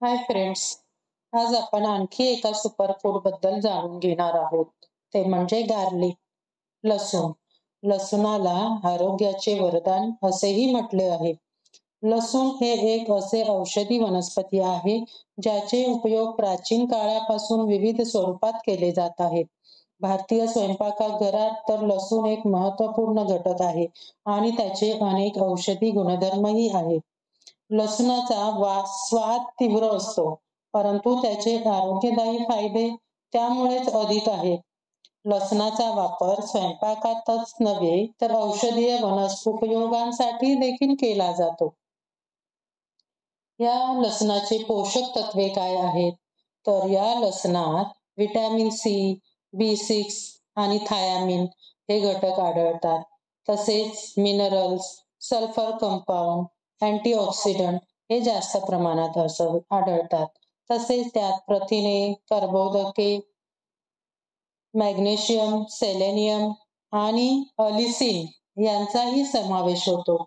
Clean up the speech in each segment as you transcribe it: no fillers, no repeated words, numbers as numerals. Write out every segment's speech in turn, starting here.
Hi friends, आज आपण आणखी एका सुपरफूड बद्दल जाणून घेणार आहोत. ते म्हणजे गार्लिक, लसूण. लसूणाला आरोग्याचे वरदान असेही म्हटले आहे. लसूण हे एक असे औषधी वनस्पती आहे, ज्याचे उपयोग प्राचीन काळापासून विविध स्वरूपात केले जात आहेत. भारतीय स्वयंपाकघरात तर लसूण एक महत्त्वपूर्ण घटक आहे आणि त्याचे अनेक औषधी गुणधर्मही आहेत. लसणाचा स्वाद तीव्र असतो, परंतु त्याचे आरोग्यदायी फायदे त्यामुळेच अधिक आहेत. लसणाचा वापर स्वयंपाकातच नव्हे तर औषधीय उपयोगांसाठी देखील केला जातो. या लसणाचे पोषक तत्वे काय आहेत? तर या लसणात व्हिटॅमिन सी, B6 आणि थायामिन हे घटक आढळतात. तसेच मिनरल्स, सल्फर कंपाऊंड, अँटीऑक्सिडंट हे जास्त प्रमाणात आढळतात. तसेच त्यात प्रथिने, कर्बोदके, मॅग्नेशियम, सेलेनियम आणि अलिसिन यांचाही समावेश होतो.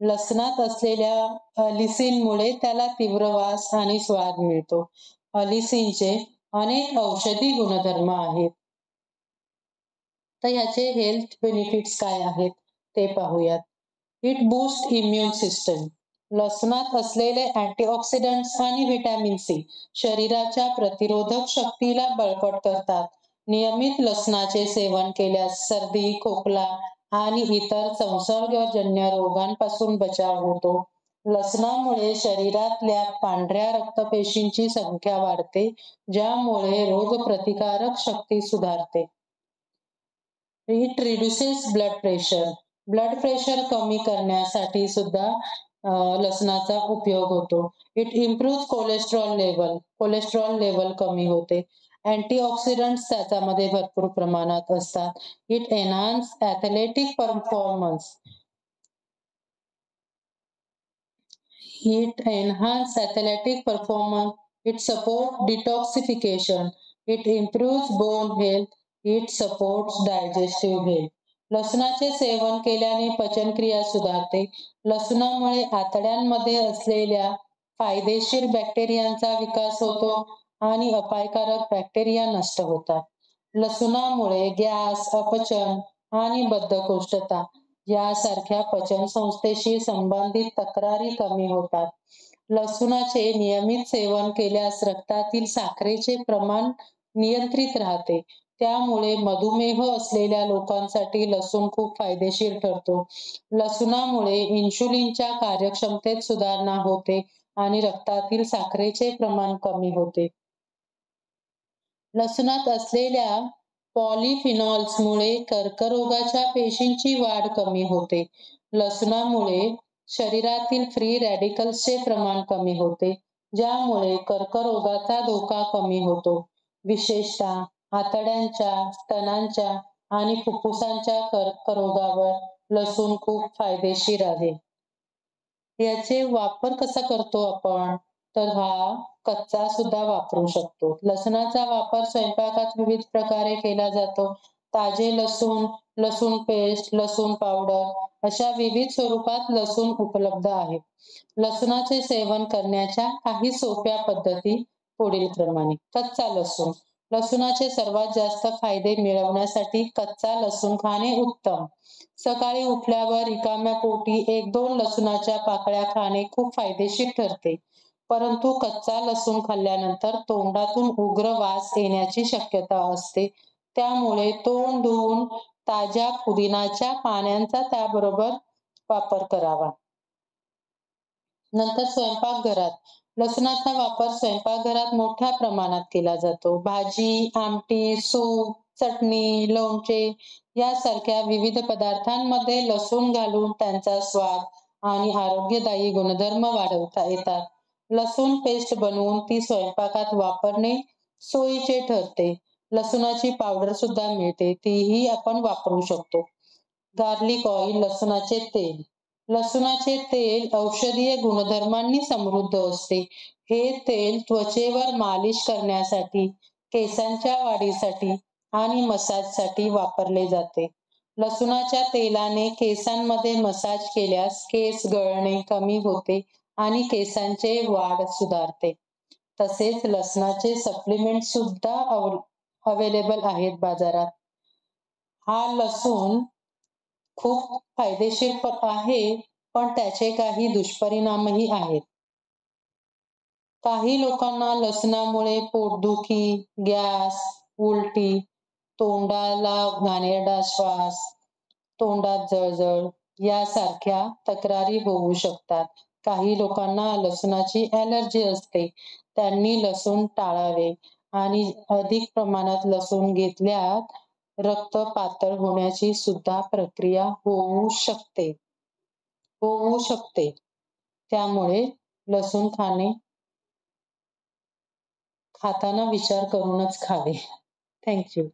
लसणात असलेल्या अलिसिनमुळे त्याला तीव्र वास आणि स्वाद मिळतो. अलिसिनचे अनेक औषधी गुणधर्म आहेत. तर याचे हेल्थ बेनिफिट्स काय आहेत ते पाहूयात. It boost immune system. लसणात असलेले अँटीऑक्सिडंट्स आणि व्हिटॅमिन सी शरीराच्या प्रतिरोधक शक्तीला बळकट करतात. नियमित लसणाचे सेवन केल्यास सर्दी, खोकला आणि इतर संसर्गजन्य रोगांपासून बचाव होतो. लसणामुळे शरीरातल्या पांढऱ्या रक्तपेशींची संख्या वाढते, ज्यामुळे रोगप्रतिकारक शक्ती सुधारते. It reduces blood pressure. Blood pressure कमी करण्यासाठी सुद्धा लसणाचा उपयोग होतो. इट इम्प्रूव्ह कोलेस्ट्रॉल लेवल कमी होते. अँटीऑक्सिडंट्स त्याच्यामध्ये भरपूर प्रमाणात असतात. It enhance athletic performance. It supports detoxification. It improves bone health. It supports digestive health. लसणाचे सेवन केल्याने पचनक्रिया सुधारते. लसणामुळे आतड्यांमध्ये असलेल्या फायदेशीर बॅक्टेरियांचा विकास होतो आणि अपायकारक बॅक्टेरिया नष्ट होतात. लसणामुळे गॅस, अपचन आणि बद्धकोष्ठता यासारख्या पचनसंस्थेशी संबंधित तक्रारी कमी होतात. लसणाचे नियमित सेवन केल्यास रक्तातील साखरेचे प्रमाण नियंत्रित राहते. त्यामुळे मधुमेह असलेल्या लोकांसाठी लसूण खूप फायदेशीर ठरतो. लसणामुळे इन्शुलिनच्या कार्यक्षमतेत सुधारणा होते आणि रक्तातील साखरेचे प्रमाण कमी होते. लसणात असलेल्या पॉलिफिनॉल्समुळे कर्करोगाच्या पेशींची वाढ कमी होते. लसणामुळे शरीरातील फ्री रॅडिकल्सचे प्रमाण कमी होते, ज्यामुळे कर्करोगाचा धोका कमी होतो. विशेषतः आतड्यांच्या, स्तनांच्या आणि फुफ्फुसांच्या कर्करोगावर लसूण खूप फायदेशीर आहे. याचे वापर कसा करतो आपण? तर हा कच्चा सुद्धा वापरू शकतो. लसणाचा वापर स्वयंपाकात विविध प्रकारे केला जातो. ताजे लसूण, लसूण पेस्ट, लसूण पावडर अशा विविध स्वरूपात लसूण उपलब्ध आहे. लसणाचे सेवन करण्याच्या काही सोप्या पद्धती पुढील प्रमाणे. कच्चा लसूण. लसणाचे सर्वात जास्त फायदे मिळवण्यासाठी कच्चा लसूण खाणे उत्तम. सकाळी उठल्यावर रिकाम्या पोटी 1-2 लसणाच्या पाकळ्या खाणे खूप फायदेशीर ठरते. परंतु कच्चा लसूण खाल्ल्यानंतर तोंडातून उग्र वास येण्याची शक्यता असते. त्यामुळे तोंड धुवून ताज्या पुदिनाच्या पानांचा त्याबरोबर वापर करावा. नंतर स्वयंपाकघरात. लसणाचा वापर स्वयंपाकघरात मोठ्या प्रमाणात केला जातो. भाजी, आमटी, सूप, चटणी, लोणचे यासारख्या विविध पदार्थांमध्ये लसूण घालून त्यांचा स्वाद आणि आरोग्यदायी गुणधर्म वाढवता येतात. लसूण पेस्ट बनवून ती स्वयंपाकात वापरणे सोयीचे ठरते. लसणाची पावडर सुद्धा मिळते, तीही आपण वापरू शकतो. Garlic oil. लसणाचे तेल. लसणाचे तेल औषधीय गुणधर्मांनी समृद्ध असते. हे तेल त्वचेवर मालिश करण्यासाठी, केसांच्या वाढीसाठी आणि मसाजसाठी वापरले जाते. लसणाच्या तेलाने केसांमध्ये मसाज केल्यास केस गळणे कमी होते आणि केसांचे वाढ सुधारते. तसेच लसणाचे सप्लिमेंट सुद्धा अवेलेबल आहेत बाजारात. हा लसूण खूप फायदेशीर आहे, पण त्याचे काही दुष्परिणामही आहेत. काही लोकांना लसणामुळे पोटदुखी, गॅस, उलटी, तोंडाला घाणेरडा श्वास, तोंडात जळजळ यासारख्या तक्रारी होऊ शकतात. काही लोकांना लसणाची ॲलर्जी असते. त्यांनी लसूण टाळावे आणि अधिक प्रमाणात लसूण घेतल्यास रक्त पातळ होण्याची सुद्धा प्रक्रिया होऊ शकते. त्यामुळे लसूण खाताना विचार करूनच खावे. Thank you.